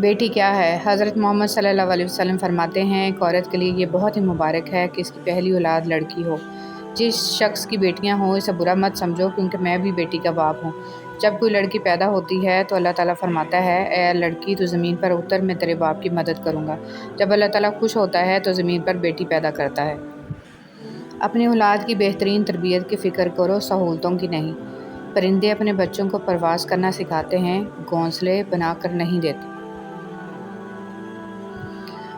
بیٹی کیا ہے؟ حضرت محمد صلی اللہ علیہ وسلم فرماتے ہیں ایک عورت کے لیے یہ بہت ہی مبارک ہے کہ اس کی پہلی اولاد لڑکی ہو۔ جس شخص کی بیٹیاں ہوں اسے برا مت سمجھو، کیونکہ میں بھی بیٹی کا باپ ہوں۔ جب کوئی لڑکی پیدا ہوتی ہے تو اللہ تعالیٰ فرماتا ہے اے لڑکی تو زمین پر اتر، میں تیرے باپ کی مدد کروں گا۔ جب اللہ تعالیٰ خوش ہوتا ہے تو زمین پر بیٹی پیدا کرتا ہے۔ اپنی اولاد کی بہترین تربیت کی فکر کرو، سہولتوں کی نہیں۔ پرندے اپنے بچوں کو پرواز کرنا سکھاتے ہیں، گھونسلے بنا کر نہیں دیتے۔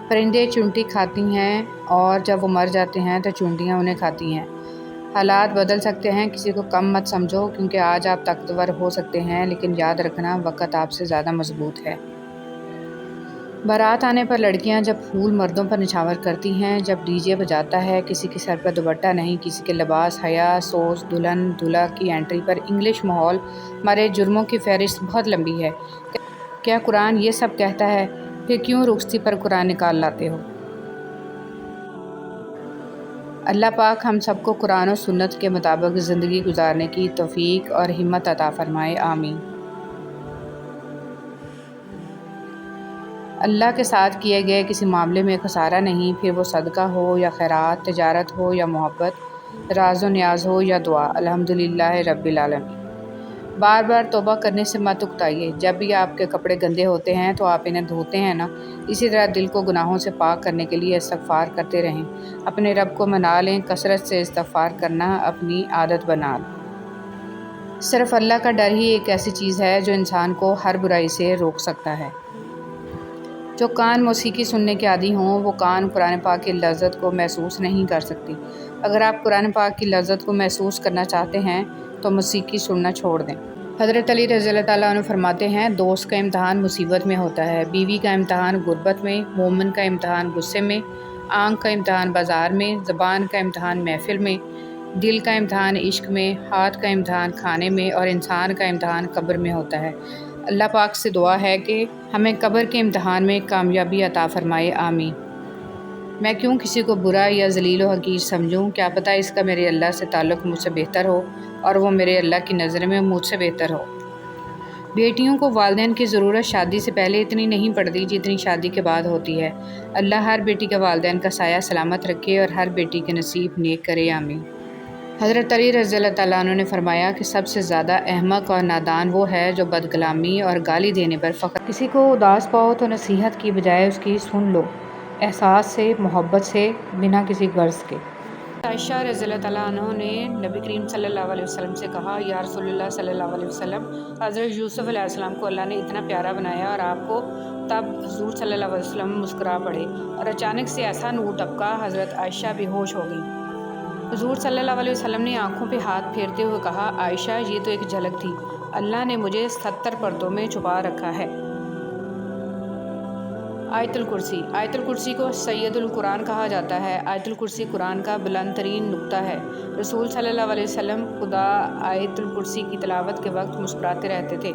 پرندے چونٹی کھاتی ہیں اور جب وہ مر جاتے ہیں تو چونٹیاں انہیں کھاتی ہیں۔ حالات بدل سکتے ہیں، کسی کو کم مت سمجھو، کیونکہ آج آپ طاقتور ہو سکتے ہیں لیکن یاد رکھنا وقت آپ سے زیادہ مضبوط ہے۔ بارات آنے پر لڑکیاں جب پھول مردوں پر نچھاور کرتی ہیں، جب ڈی جے بجاتا ہے، کسی کے سر پر دوپٹہ نہیں، کسی کے لباس، حیا، سوز، دلہن دولہا کی انٹری پر انگلش ماحول، ہمارے جرموں کی فہرست بہت لمبی ہے۔ کیا قرآن یہ سب کہتا ہے؟ پھر کیوں رخصتی پر قرآن نکال لاتے ہو؟ اللہ پاک ہم سب کو قرآن و سنت کے مطابق زندگی گزارنے کی توفیق اور ہمت عطا فرمائے، آمین۔ اللہ کے ساتھ کیے گئے کسی معاملے میں خسارہ نہیں، پھر وہ صدقہ ہو یا خیرات، تجارت ہو یا محبت، راز و نیاز ہو یا دعا، الحمدللہ رب العالمین۔ بار بار توبہ کرنے سے مت اکتائیے۔ جب بھی آپ کے کپڑے گندے ہوتے ہیں تو آپ انہیں دھوتے ہیں نا، اسی طرح دل کو گناہوں سے پاک کرنے کے لیے استغفار کرتے رہیں۔ اپنے رب کو منا لیں، کثرت سے استغفار کرنا اپنی عادت بنا لیں۔ صرف اللہ کا ڈر ہی ایک ایسی چیز ہے جو انسان کو ہر برائی سے روک سکتا ہے۔ جو کان موسیقی سننے کے عادی ہوں وہ کان قرآن پاک کی لذت کو محسوس نہیں کر سکتی۔ اگر آپ قرآن پاک کی لذت کو محسوس کرنا چاہتے ہیں تو موسیقی سننا چھوڑ دیں۔ حضرت علی رضی اللہ تعالیٰ عنہ فرماتے ہیں دوست کا امتحان مصیبت میں ہوتا ہے، بیوی کا امتحان غربت میں، مومن کا امتحان غصے میں، آنکھ کا امتحان بازار میں، زبان کا امتحان محفل میں، دل کا امتحان عشق میں، ہاتھ کا امتحان کھانے میں، اور انسان کا امتحان قبر میں ہوتا ہے۔ اللہ پاک سے دعا ہے کہ ہمیں قبر کے امتحان میں کامیابی عطا فرمائے، آمین۔ میں کیوں کسی کو برا یا ذلیل و حقیر سمجھوں؟ کیا پتہ اس کا میرے اللہ سے تعلق مجھ سے بہتر ہو اور وہ میرے اللہ کی نظر میں مجھ سے بہتر ہو۔ بیٹیوں کو والدین کی ضرورت شادی سے پہلے اتنی نہیں پڑتی جتنی شادی کے بعد ہوتی ہے۔ اللہ ہر بیٹی کے والدین کا سایہ سلامت رکھے اور ہر بیٹی کے نصیب نیک کرے، آمین۔ حضرت علی رضی اللہ تعالیٰ عنہ نے فرمایا کہ سب سے زیادہ احمق اور نادان وہ ہے جو بدکلامی اور گالی دینے پر فخر۔ کسی کو اداس پاؤ تو نصیحت کی بجائے اس کی سن لو، احساس سے، محبت سے، بنا کسی غرض کے۔ عائشہ رضی اللہ تعالیٰ عنہ نے نبی کریم صلی اللہ علیہ وسلم سے کہا یا رسول اللہ صلی اللہ علیہ وسلم، حضرت یوسف علیہ السلام کو اللہ نے اتنا پیارا بنایا اور آپ کو، تب حضور صلی اللہ علیہ وسلم مسکرا پڑے اور اچانک سے ایسا نور ٹپکا، حضرت عائشہ بے ہوش ہو گئیں۔ حضور صلی اللہ علیہ وسلم نے آنکھوں پہ ہاتھ پھیرتے ہوئے کہا عائشہ یہ تو ایک جھلک تھی، اللہ نے مجھے 70 پردوں میں چھپا رکھا ہے۔ آیت الکرسی۔ آیت الکرسی کو سید القرآن کہا جاتا ہے۔ آیت الکرسی قرآن کا بلند ترین نقطہ ہے۔ رسول صلی اللہ علیہ وسلم خدا آیت الکرسی کی تلاوت کے وقت مسکراتے رہتے تھے۔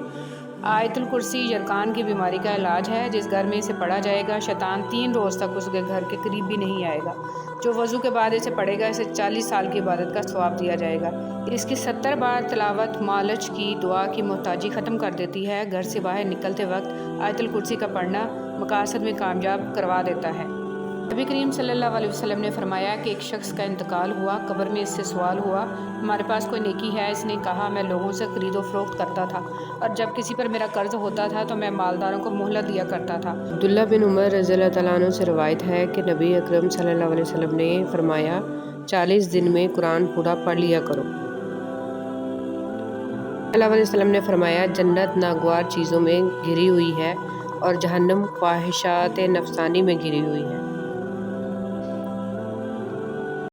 آیت الکرسی یرقان کی بیماری کا علاج ہے، جس گھر میں اسے پڑھا جائے گا شیطان 3 روز تک اس کے گھر کے قریب بھی نہیں آئے گا۔ جو وضو کے بعد اسے پڑھے گا اسے 40 سال کی عبادت کا ثواب دیا جائے گا۔ اس کی 70 بار تلاوت معالج کی دعا کی محتاجی ختم کر دیتی ہے۔ گھر سے باہر نکلتے وقت آیت الکرسی کا پڑھنا مقاصد میں کامیاب کروا دیتا ہے۔ نبی کریم صلی اللہ علیہ وسلم نے فرمایا کہ ایک شخص کا انتقال ہوا، قبر میں اس سے سوال ہوا ہمارے پاس کوئی نیکی ہے؟ اس نے کہا میں لوگوں سے خرید و فروخت کرتا تھا اور جب کسی پر میرا قرض ہوتا تھا تو میں مالداروں کو مہلت دیا کرتا تھا۔ عبداللہ بن عمر رضی اللہ تعالیٰ عنہ سے روایت ہے کہ نبی اکرم صلی اللہ علیہ وسلم نے فرمایا 40 دن میں قرآن پورا پڑھ لیا کرو۔ صلی اللہ علیہ وسلم نے فرمایا جنت ناگوار چیزوں میں گھری ہوئی ہے اور جہنم خواہشات نفسانی میں گھری ہوئی ہے۔